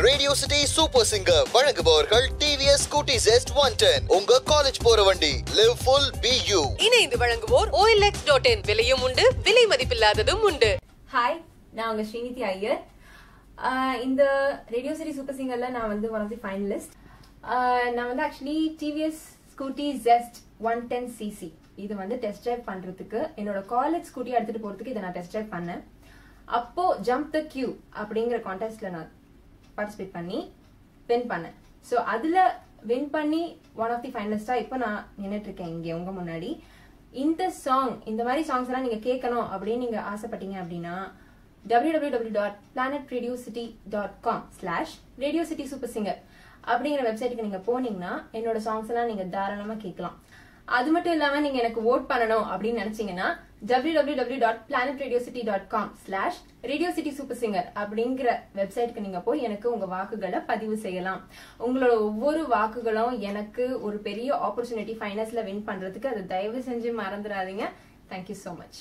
Radio city super singer வழங்குபவர்கள் TVS Scooty Zest 110 உங்க college போற வண்டி. Live full be you. இணைந்து வழங்குவோர் OLX.in. விலையும் உண்டு, விலை மதிப்பில்லாததும் உண்டு. ஹாய், நான் உங்க ஸ்ரீநிதி ஐயர். இந்த ரேடியோ சிட்டி சூப்பர் சிங்கர்ல நான் வந்து ஒன் ஆஃப் தி ஃபைனலிஸ்ட். நான் வந்து actually TVS Scooty Zest 110cc இது வந்து டெஸ்ட் டிரைவ் பண்றதுக்கு என்னோட காலேஜ் ஸ்கூட்டி எடுத்துட்டு போறதுக்கு இதை நான் டெஸ்ட் டிரைவ் பண்ணேன். அப்போ ஜம்ப் த கியூ அப்படிங்கிற கான்டெஸ்ட்ல நான் பார்ட்டிசிபேட் பண்ணி வின் பண்ணேன். ஸோ அதுல வின் பண்ணி ஒன் ஆஃப் தி ஃபைனலிஸ்டா இப்போ நான் நின்றுட்டு இருக்கேன் இங்கே உங்க முன்னாடி. இந்த மாதிரி சாங்ஸ் எல்லாம் நீங்க கேட்கணும் அப்படின்னு நீங்க ஆசைப்பட்டீங்க அப்படின்னா www.planetradioCity.com/radiocitysupersinger அப்படிங்கிற வெப்சைட்டுக்கு நீங்க போனீங்கன்னா என்னோட சாங்ஸ் எல்லாம் நீங்க தாராளமா கேட்கலாம். அது மட்டும் இல்லாம நீங்க எனக்கு ஓட் பண்ணணும் அப்படின்னு நினைச்சீங்கன்னா www.planetradioCity.com/radiocitysupersinger அப்படிங்கிற வெப்சைட்டுக்கு நீங்க போய் எனக்கு உங்க வாக்குகளை பதிவு செய்யலாம். உங்களோட ஒவ்வொரு வாக்குகளும் எனக்கு ஒரு பெரிய ஆப்பர்ச்சுனிட்டி ஃபைனல்ஸ்ல வின் பண்றதுக்கு. அதை தயவு செஞ்சு மறந்துடாதீங்க. Thank you so much.